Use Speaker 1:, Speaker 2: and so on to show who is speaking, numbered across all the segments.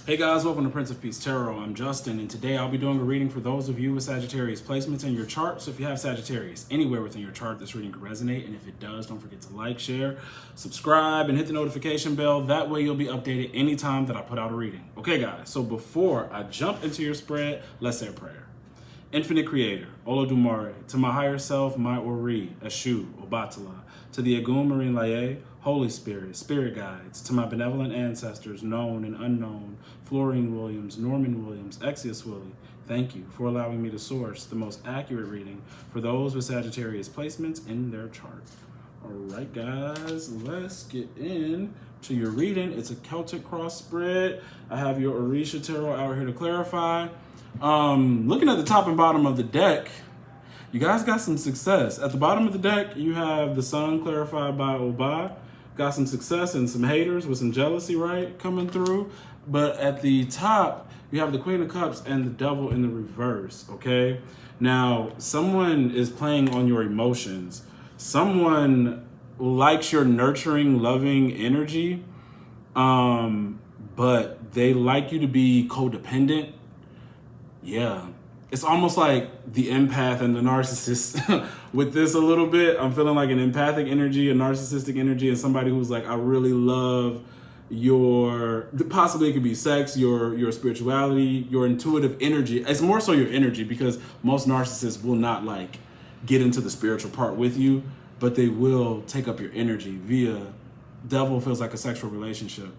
Speaker 1: Hey guys, welcome to Prince of Peace Tarot. I'm Justin, and today I'll be doing a reading for those of you with Sagittarius placements in your chart. So if you have Sagittarius anywhere within your chart, this reading could resonate. And if it does, don't forget to like, share, subscribe, and hit the notification bell. That way you'll be updated anytime that I put out a reading. Okay guys, so before I jump into your spread, let's say a prayer. Infinite Creator, Olodumare, to my higher self, my Ori, Eshu, Obatala, to the Agum Marine Laye, Holy Spirit, Spirit Guides, to my benevolent ancestors, known and unknown, Florine Williams, Norman Williams, Exius Willie, thank you for allowing me to source the most accurate reading for those with Sagittarius placements in their chart. All right, guys, let's get in to your reading. It's a Celtic cross spread. I have your Orisha Tarot out here to clarify. Looking at the top and bottom of the deck, you guys got some success. At the bottom of the deck, you have the Sun clarified by Oba. Got some success and some haters with some jealousy, right, coming through. But at the top, you have the Queen of Cups and the Devil in the reverse, okay? Now, someone is playing on your emotions. Someone likes your nurturing, loving energy, but they like you to be codependent. Yeah. It's almost like the empath and the narcissist with this a little bit. I'm feeling like an empathic energy, a narcissistic energy, and somebody who's like, I really love your, possibly it could be sex, your spirituality, your intuitive energy. It's more so your energy, because most narcissists will not like get into the spiritual part with you, but they will take up your energy via devil. Feels like a sexual relationship.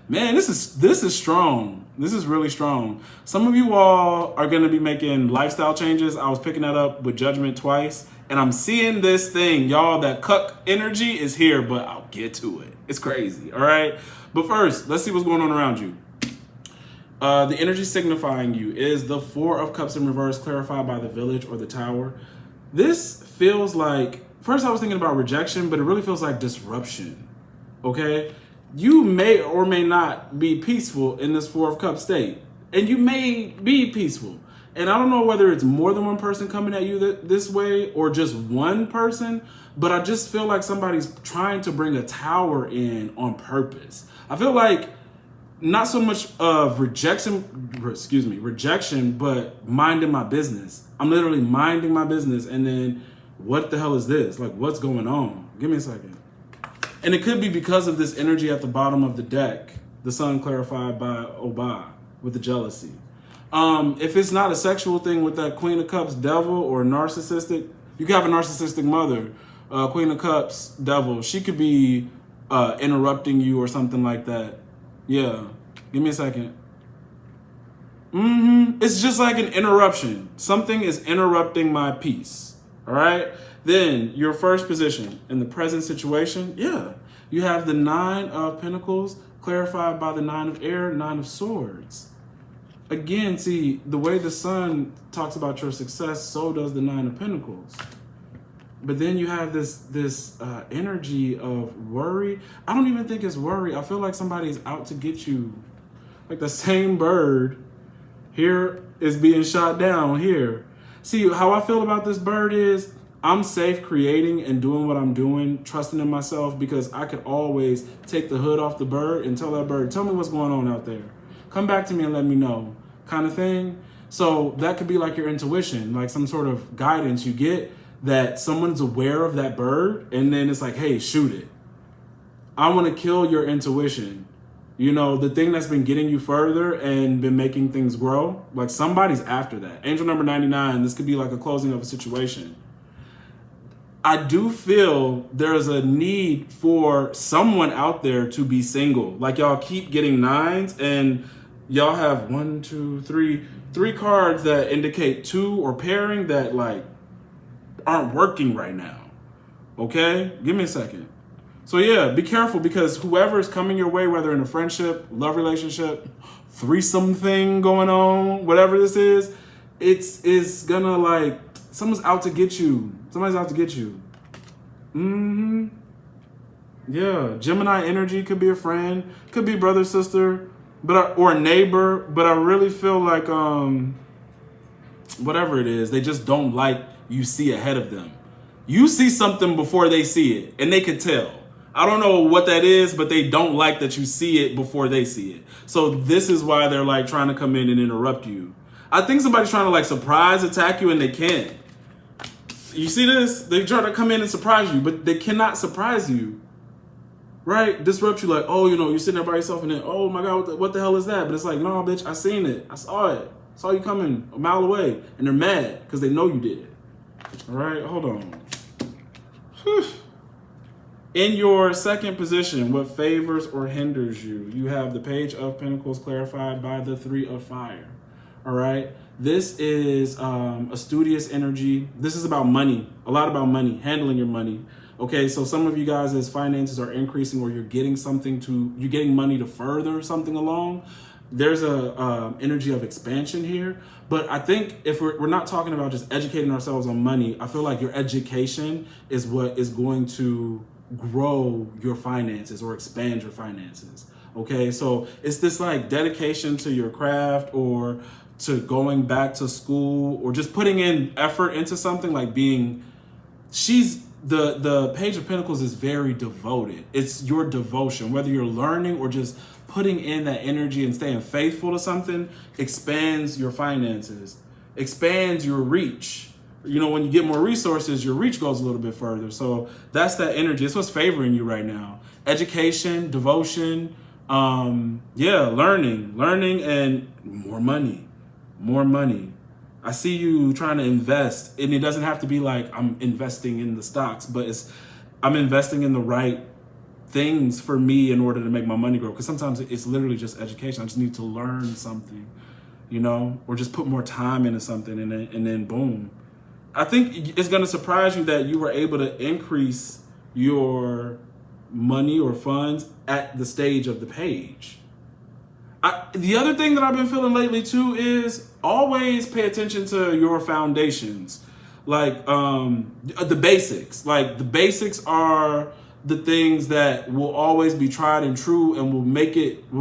Speaker 1: Man, this is strong. This is really strong. Some of you all are going to be making lifestyle changes. I was picking that up with Judgment twice, and I'm seeing this thing, y'all. That cuck energy is here, but I'll get to it. It's crazy, all right? But first, let's see what's going on around you. The energy signifying you is the Four of Cups in reverse, clarified by the Village or the Tower. This feels like, first I was thinking about rejection, but it really feels like disruption, okay? You may or may not be peaceful in this Four of Cups state, and you may be peaceful. And I don't know whether it's more than one person coming at you this way or just one person, but I just feel like somebody's trying to bring a tower in on purpose. I feel like not so much of rejection, but minding my business. I'm literally minding my business, and then what the hell is this? Like, what's going on? Give me a second. And it could be because of this energy at the bottom of the deck, the Sun clarified by Oba with the jealousy. If it's not a sexual thing with that Queen of Cups devil or narcissistic, you can have a narcissistic mother, Queen of Cups devil. She could be interrupting you or something like that. Yeah, give me a second. It's just like an interruption. Something is interrupting my peace, all right? Then your first position in the present situation, yeah, you have the Nine of Pentacles clarified by the Nine of Air, Nine of Swords. Again, see, the way the Sun talks about your success, so does the Nine of Pentacles. But then you have this energy of worry. I don't even think it's worry. I feel like somebody's out to get you. Like the same bird here is being shot down here. See, how I feel about this bird is, I'm safe creating and doing what I'm doing, trusting in myself, because I could always take the hood off the bird and tell that bird, tell me what's going on out there. Come back to me and let me know, kind of thing. So that could be like your intuition, like some sort of guidance you get that someone's aware of that bird, and then it's like, hey, shoot it. I want to kill your intuition. You know, the thing that's been getting you further and been making things grow, like somebody's after that. Angel number 99, this could be like a closing of a situation. I do feel there's a need for someone out there to be single. Like y'all keep getting nines, and y'all have 1, 2, 3 cards that indicate two or pairing that like aren't working right now. Okay, give me a second. So yeah, be careful, because whoever is coming your way, whether in a friendship, love relationship, threesome thing going on, whatever this is, it's gonna like, someone's out to get you. Somebody's out to get you. Yeah, Gemini energy could be a friend, could be brother, sister, or a neighbor. But I really feel like whatever it is, they just don't like you see ahead of them. You see something before they see it, and they could tell. I don't know what that is, but they don't like that you see it before they see it. So this is why they're like trying to come in and interrupt you. I think somebody's trying to like surprise attack you and they can't. You see this? They try to come in and surprise you, but they cannot surprise you. Right? Disrupt you like, oh, you know, you're sitting there by yourself and then, oh my God, what the hell is that? But it's like, no, bitch, I seen it. I saw it. I saw you coming a mile away. And they're mad because they know you did it. All right, hold on. Whew. In your second position, what favors or hinders you? You have the Page of Pentacles clarified by the Three of Fire. All right. This is a studious energy. This is about money, a lot about money, handling your money. Okay, so some of you guys, as finances are increasing or you're getting money to further something along, there's a energy of expansion here. But I think if we're not talking about just educating ourselves on money, I feel like your education is what is going to grow your finances or expand your finances. Okay, so it's this like dedication to your craft or to going back to school or just putting in effort into something, like being, the Page of Pentacles is very devoted. It's your devotion, whether you're learning or just putting in that energy and staying faithful to something, expands your finances, expands your reach. You know, when you get more resources, your reach goes a little bit further. So that's that energy. It's what's favoring you right now. Education, devotion, learning and more money. I see you trying to invest, and it doesn't have to be like I'm investing in the stocks, but I'm investing in the right things for me in order to make my money grow. Because sometimes it's literally just education. I just need to learn something, you know, or just put more time into something, and then boom. I think it's going to surprise you that you were able to increase your money or funds at the stage of the Page. The other thing that I've been feeling lately too is always pay attention to your foundations, like the basics. Like the basics are the things that will always be tried and true and will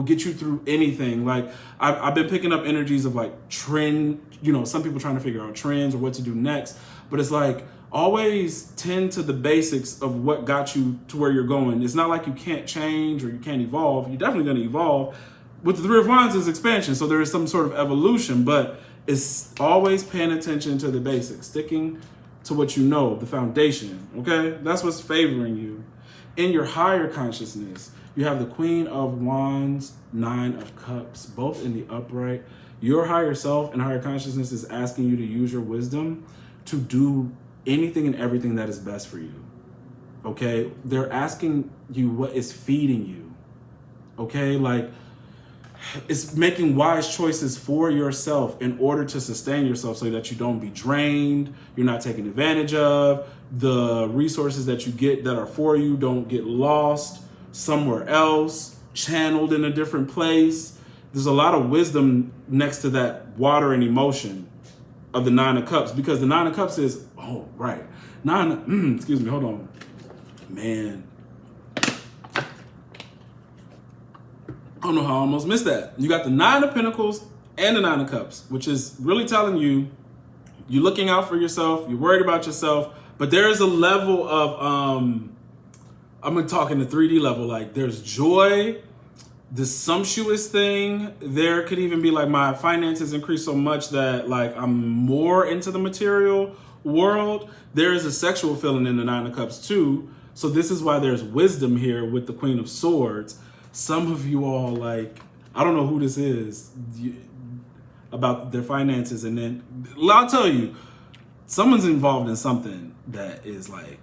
Speaker 1: get you through anything. Like I've been picking up energies of like trend, you know, some people trying to figure out trends or what to do next, but it's like always tend to the basics of what got you to where you're going. It's not like you can't change or you can't evolve. You're definitely going to evolve. With the Three of Wands is expansion, so there is some sort of evolution, but it's always paying attention to the basics, sticking to what you know, the foundation, okay? That's what's favoring you. In your higher consciousness, you have the Queen of Wands, Nine of Cups, both in the upright. Your higher self and higher consciousness is asking you to use your wisdom to do anything and everything that is best for you, okay? They're asking you what is feeding you, okay? Like, it's making wise choices for yourself in order to sustain yourself so that you don't be drained, you're not taken advantage of, the resources that you get that are for you don't get lost somewhere else, channeled in a different place. There's a lot of wisdom next to that water and emotion of the Nine of Cups, because the Nine of Cups is, excuse me, hold on. Man. I don't know how I almost missed that. You got the Nine of Pentacles and the Nine of Cups, which is really telling you you're looking out for yourself, you're worried about yourself, but there is a level of, I'm talking the 3D level, like there's joy, the sumptuous thing. There could even be like my finances increase so much that like I'm more into the material world. There is a sexual feeling in the Nine of Cups too. So this is why there's wisdom here with the Queen of Swords. Some of you all, like, I don't know who this is about their finances. And then I'll tell you, someone's involved in something that is like,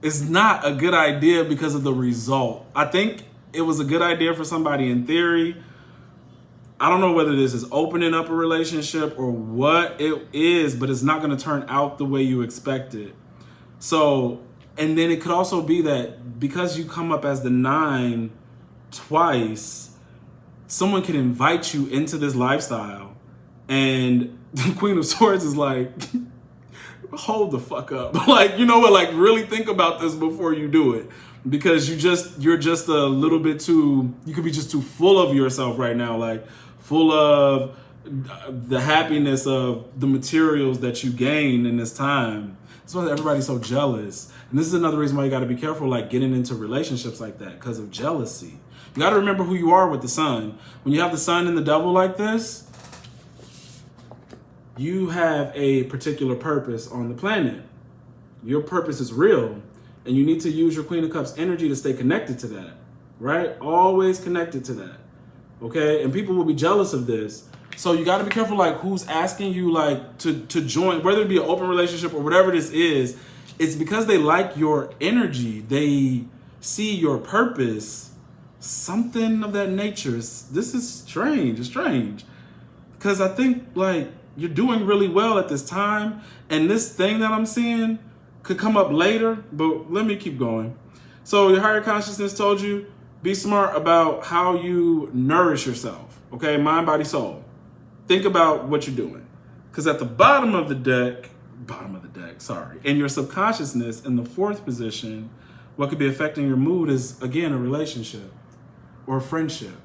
Speaker 1: it's not a good idea because of the result. I think it was a good idea for somebody in theory. I don't know whether this is opening up a relationship or what it is, but it's not going to turn out the way you expected. So, and then it could also be that because you come up as the 9 twice, someone can invite you into this lifestyle, and the Queen of Swords is like, hold the fuck up. Like, you know what, like really think about this before you do it, because you're just a little bit too, you could be just too full of yourself right now, like full of the happiness of the materials that you gain in this time. That's why everybody's so jealous. And this is another reason why you got to be careful, like getting into relationships like that, because of jealousy. You got to remember who you are with the sun. When you have the sun and the devil like this, you have a particular purpose on the planet. Your purpose is real, and you need to use your Queen of Cups energy to stay connected to that, right? Always connected to that, okay? And people will be jealous of this. So you got to be careful, like, who's asking you, like, to join, whether it be an open relationship or whatever this is. It's because they like your energy. They see your purpose, something of that nature. This is strange. It's strange. Because I think, like, you're doing really well at this time. And this thing that I'm seeing could come up later. But let me keep going. So your higher consciousness told you, be smart about how you nourish yourself. Okay? Mind, body, soul. Think about what you're doing. Because at the bottom of the deck, in your subconsciousness, in the fourth position, what could be affecting your mood is, again, a relationship or a friendship.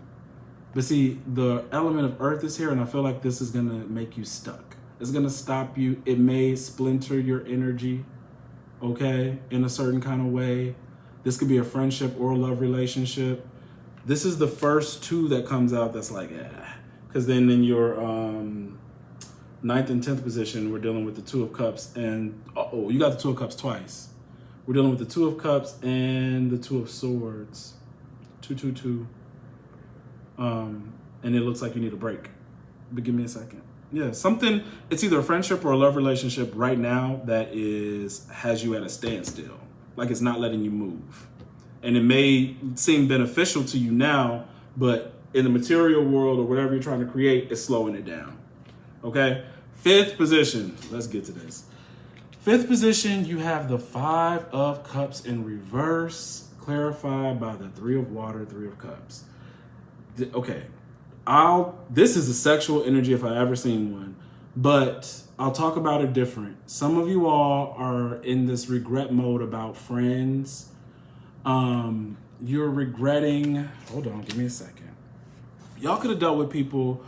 Speaker 1: But see, the element of earth is here, and I feel like this is going to make you stuck. It's going to stop you. It may splinter your energy, okay, in a certain kind of way. This could be a friendship or a love relationship. This is the first two that comes out that's like, because then in your 9th and 10th position, we're dealing with the Two of Cups, and you got the Two of Cups twice. We're dealing with the Two of Cups and the Two of Swords. 222. And it looks like you need a break. But give me a second. Yeah, something, it's either a friendship or a love relationship right now that has you at a standstill. Like it's not letting you move. And it may seem beneficial to you now, but in the material world or whatever you're trying to create, it's slowing it down. Okay? 5th position. Let's get to this. 5th position, you have the 5 of Cups in reverse, clarified by the 3 of Water, 3 of Cups. Okay, this is a sexual energy if I ever seen one, but I'll talk about it different. Some of you all are in this regret mode about friends. You're regretting, hold on, give me a second. Y'all could have dealt with people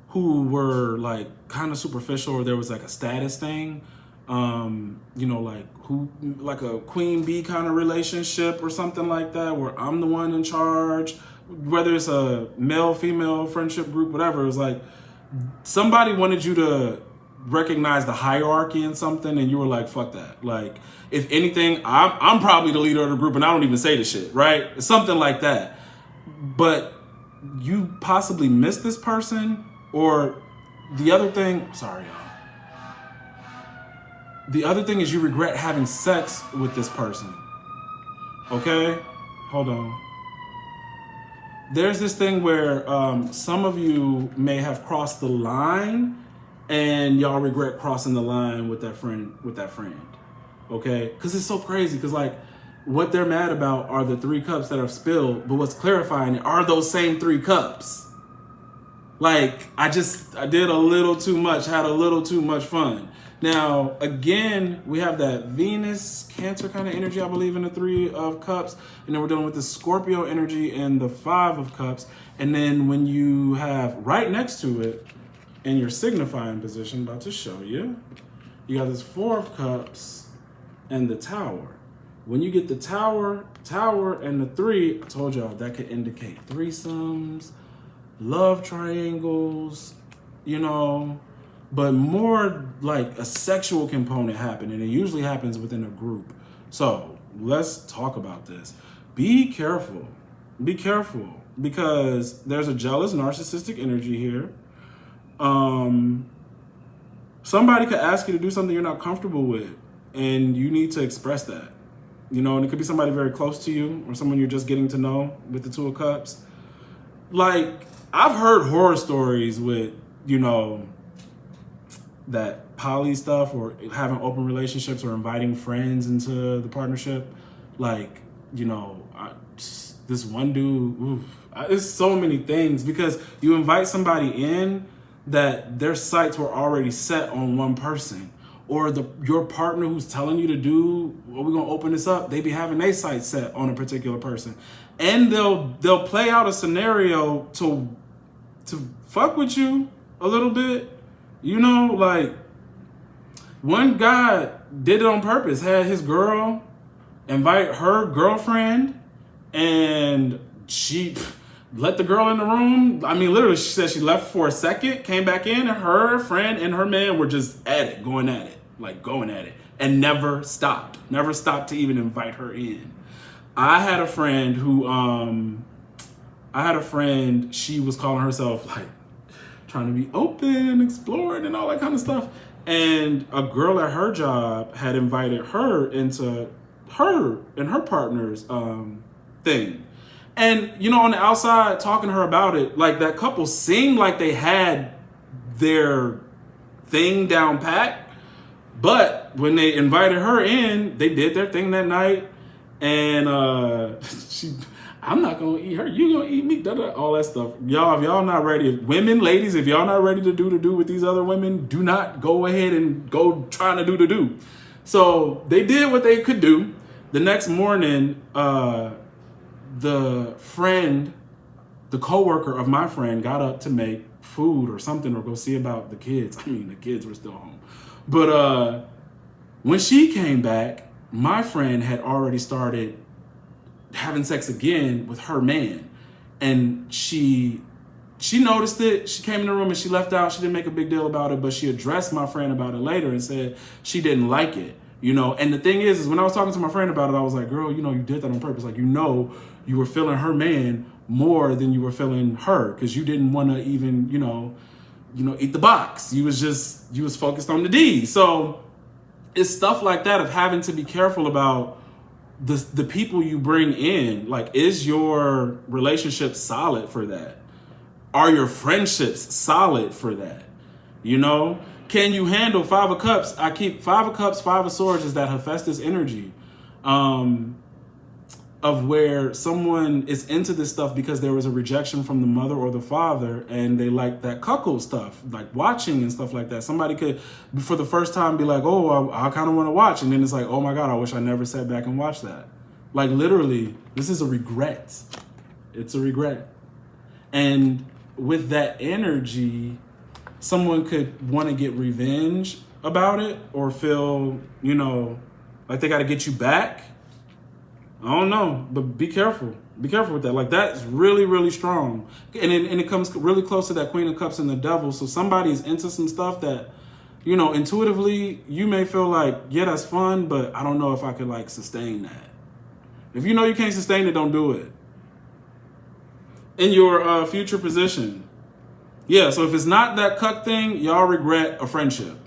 Speaker 1: who were like kind of superficial, or there was like a status thing, like a queen bee kind of relationship or something like that, where I'm the one in charge. Whether it's a male-female friendship group, whatever, it was like somebody wanted you to recognize the hierarchy in something, and you were like, fuck that. Like, if anything, I'm probably the leader of the group, and I don't even say the shit, right? Something like that. But you possibly missed this person, or the other thing, sorry, y'all. The other thing is you regret having sex with this person. Okay? Hold on. There's this thing where some of you may have crossed the line, and y'all regret crossing the line with that friend. Okay? Because it's so crazy. Because like what they're mad about are the 3 cups that are spilled, but what's clarifying are those same 3 cups. Like I did a little too much, had a little too much fun. Now, again, we have that Venus, Cancer kind of energy, I believe, in the 3 of Cups. And then we're dealing with the Scorpio energy in the 5 of Cups. And then when you have right next to it in your signifying position, about to show you, you got this 4 of Cups and the Tower. When you get the Tower and the 3, I told y'all that could indicate threesomes, love triangles, but more like a sexual component happen, and it usually happens within a group. So let's talk about this. Be careful, because there's a jealous, narcissistic energy here. Somebody could ask you to do something you're not comfortable with, and you need to express that. And it could be somebody very close to you, or someone you're just getting to know with the 2 of Cups. Like, I've heard horror stories with, that poly stuff, or having open relationships, or inviting friends into the partnership. Like, this one dude, it's so many things, because you invite somebody in that their sights were already set on one person, or your partner who's telling you to do, well, we're gonna open this up, they be having their sights set on a particular person, and they'll play out a scenario to fuck with you a little bit. Like, one guy did it on purpose. Had his girl invite her girlfriend, and she let the girl in the room. I mean, literally, she said she left for a second, came back in, and her friend and her man were just at it, going at it, and never stopped to even invite her in. I had a friend who, she was calling herself like trying to be open, exploring, and all that kind of stuff. And a girl at her job had invited her into her and her partner's thing. And, you know, on the outside, talking to her about it, like that couple seemed like they had their thing down pat. But when they invited her in, they did their thing that night. And I'm not going to eat her. You going to eat me, all that stuff. Y'all, if y'all not ready, women, ladies, if y'all not ready to do with these other women, do not go ahead and go trying to do. So they did what they could do. The next morning, the coworker of my friend got up to make food or something or go see about the kids. I mean, the kids were still home. But when she came back, my friend had already started having sex again with her man. And she noticed it. She came in the room and she left out. She didn't make a big deal about it, but she addressed my friend about it later and said she didn't like it. You know, and the thing is when I was talking to my friend about it, I was like, girl, you know, you did that on purpose. Like, you know, you were feeling her man more than you were feeling her because you didn't want to even, you know, eat the box. You was focused on the D. So it's stuff like that of having to be careful about the people you bring in. Like, is your relationship solid for that? Are your friendships solid for that? You know? Can you handle 5 of Cups? I keep 5 of Cups, 5 of Swords is that Hephaestus energy of where someone is into this stuff because there was a rejection from the mother or the father and they like that cuckold stuff, like watching and stuff like that. Somebody could, for the first time, be like, oh, I kind of want to watch. And then it's like, oh my God, I wish I never sat back and watched that. Like literally, this is a regret. It's a regret. And with that energy, someone could want to get revenge about it or feel, you know, like they got to get you back. I don't know, but be careful. Be careful with that. Like that's really, really strong. And it comes really close to that Queen of Cups and the Devil. So somebody's into some stuff that, you know, intuitively you may feel like, yeah, that's fun, but I don't know if I could like sustain that. If you know you can't sustain it, don't do it. In your future position. Yeah, so if it's not that cuck thing, y'all regret a friendship.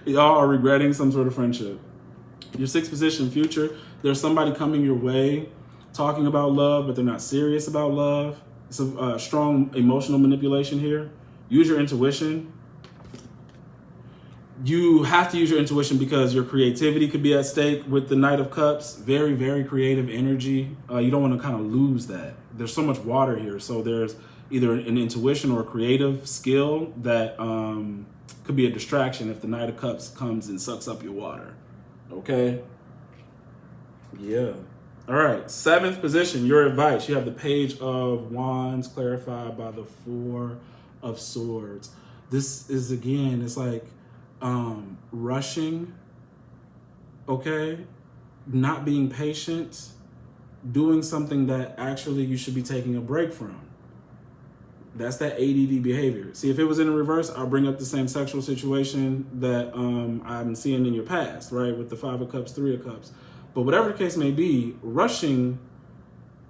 Speaker 1: Y'all are regretting some sort of friendship. Your 6th position, future, there's somebody coming your way talking about love, but they're not serious about love. It's a strong emotional manipulation here. Use your intuition. You have to use your intuition because your creativity could be at stake with the Knight of Cups. Very, very creative energy. You don't want to kind of lose that. There's so much water here. So there's either an intuition or a creative skill that could be a distraction if the Knight of Cups comes and sucks up your water. Okay? Yeah. All right. 7th position, your advice. You have the Page of Wands clarified by the 4 of Swords. This is, again, it's like rushing, okay? Not being patient, doing something that actually you should be taking a break from. That's that ADD behavior. See, if it was in the reverse, I'll bring up the same sexual situation that I'm seeing in your past, right? With the 5 of Cups, 3 of Cups. But whatever the case may be, rushing,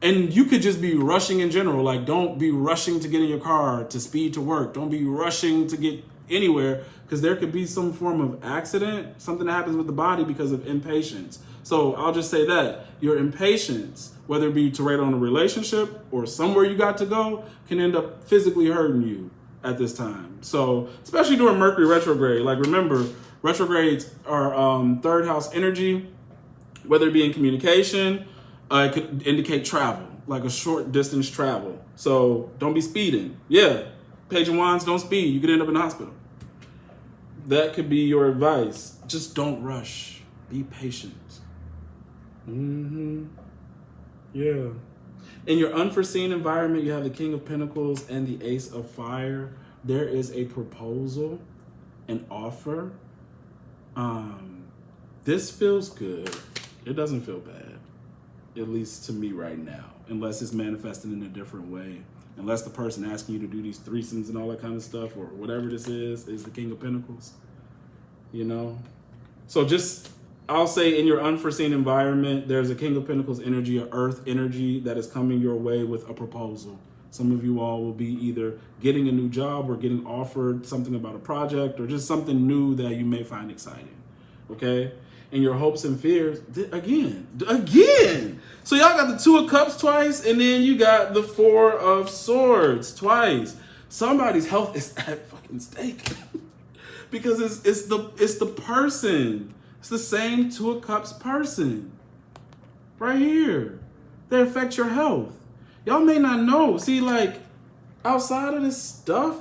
Speaker 1: and you could just be rushing in general. Like, don't be rushing to get in your car, to speed to work. Don't be rushing to get anywhere, because there could be some form of accident, something that happens with the body because of impatience. So I'll just say that your impatience, whether it be to rate on a relationship or somewhere you got to go, can end up physically hurting you at this time. So especially during Mercury retrograde, like remember, retrogrades are 3rd house energy, whether it be in communication, it could indicate travel, like a short distance travel. So don't be speeding. Yeah, Page of Wands, don't speed. You could end up in the hospital. That could be your advice. Just don't rush. Be patient. Yeah. In your unforeseen environment, you have the King of Pentacles and the Ace of Fire. There is a proposal, an offer, this feels good. It doesn't feel bad, at least to me right now, unless it's manifesting in a different way. Unless the person asking you to do these threesomes and all that kind of stuff, or whatever this is the King of Pentacles, you know? So just, I'll say in your unforeseen environment, there's a King of Pentacles energy, a earth energy that is coming your way with a proposal. Some of you all will be either getting a new job or getting offered something about a project or just something new that you may find exciting, okay? And your hopes and fears, again. So y'all got the Two of Cups twice, and then you got the Four of Swords twice. Somebody's health is at fucking stake because it's the person. It's the same Two of Cups person right here. They affect your health. Y'all may not know. See, like, outside of this stuff,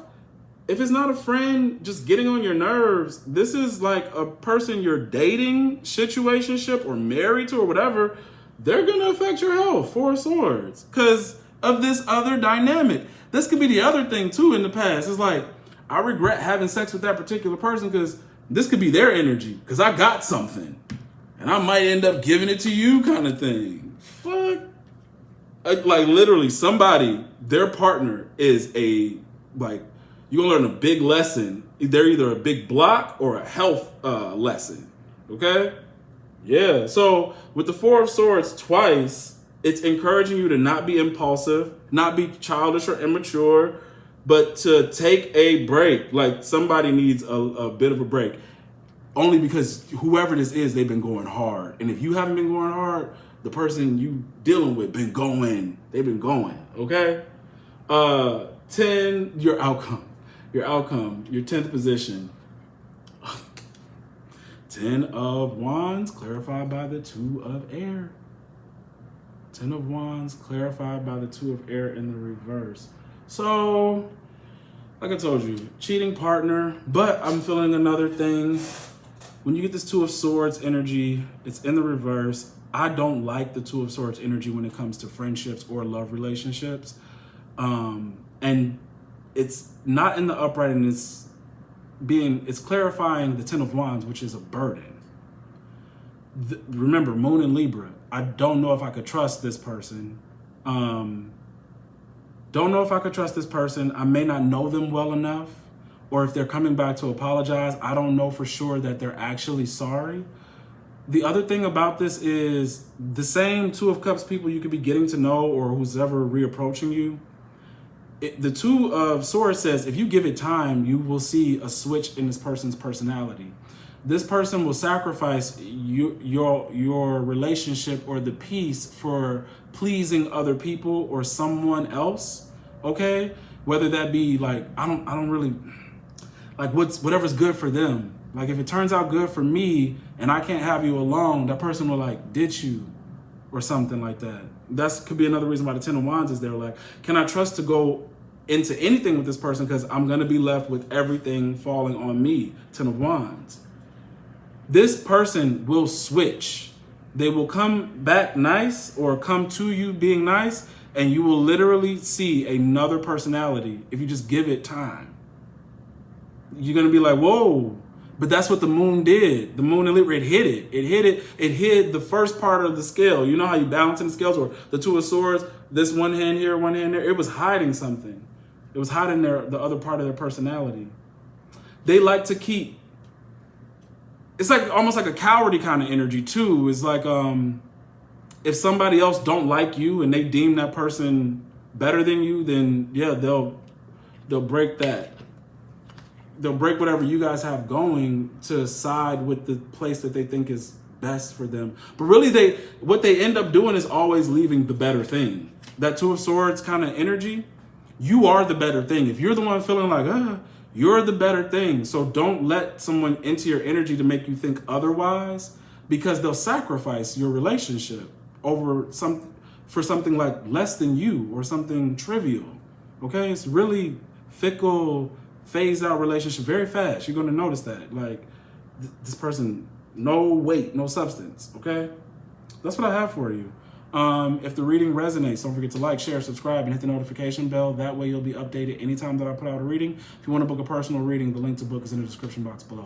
Speaker 1: if it's not a friend just getting on your nerves, this is like a person you're dating, situationship, or married to, or whatever. They're going to affect your health, Four of Swords, because of this other dynamic. This could be the other thing, too, in the past. It's like, I regret having sex with that particular person because this could be their energy, because I got something, and I might end up giving it to you kind of thing. Fuck. Like, literally, somebody, their partner is a, like, you're going to learn a big lesson. They're either a big block or a health lesson, okay? Yeah, so with the Four of Swords twice, it's encouraging you to not be impulsive, not be childish or immature, but to take a break. Like, somebody needs a bit of a break. Only because whoever this is, they've been going hard. And if you haven't been going hard, the person you dealing with they've been going, okay? 10, your outcome, your 10th position. 10 of Wands, clarified by the Two of Air. 10 of Wands, clarified by the Two of Air in the reverse. So, like I told you, cheating partner, but I'm feeling another thing. When you get this Two of Swords energy, it's in the reverse. I don't like the Two of Swords energy when it comes to friendships or love relationships. And it's not in the upright, and it's clarifying the 10 of Wands, which is a burden. Remember, Moon in Libra. I don't know if I could trust this person. I may not know them well enough, or if they're coming back to apologize, I don't know for sure that they're actually sorry. The other thing about this is the same Two of Cups people you could be getting to know, or who's ever reapproaching you. The Two of Swords says if you give it time, you will see a switch in this person's personality. This person will sacrifice your relationship or the peace for pleasing other people or someone else. Okay, whether that be like I don't really like whatever's good for them. Like if it turns out good for me and I can't have you alone, that person will like ditch you or something like that. That could be another reason why the 10 of Wands is there. Like, can I trust to go into anything with this person because I'm going to be left with everything falling on me, 10 of Wands. This person will switch. They will come back nice or come to you being nice, and you will literally see another personality if you just give it time. You're going to be like, whoa. But that's what the moon did. The moon in Libra, it hid the first part of the scale. You know how you balance in the scales, or the Two of Swords, this one hand here, one hand there. It was hiding something. It was hiding the other part of their personality. They like to keep, it's like almost like a cowardly kind of energy too. It's like if somebody else don't like you and they deem that person better than you, then yeah, they'll break that. They'll break whatever you guys have going to side with the place that they think is best for them. But really, what they end up doing is always leaving the better thing. That Two of Swords kind of energy, you are the better thing. If you're the one feeling like, you're the better thing. So don't let someone into your energy to make you think otherwise, because they'll sacrifice your relationship for something like less than you or something trivial. Okay, it's really fickle, phase out relationship very fast. You're going to notice that. Like, this person, no weight, no substance. Okay? That's what I have for you. If the reading resonates, don't forget to like, share, subscribe, and hit the notification bell. That way you'll be updated anytime that I put out a reading. If you want to book a personal reading, the link to book is in the description box below.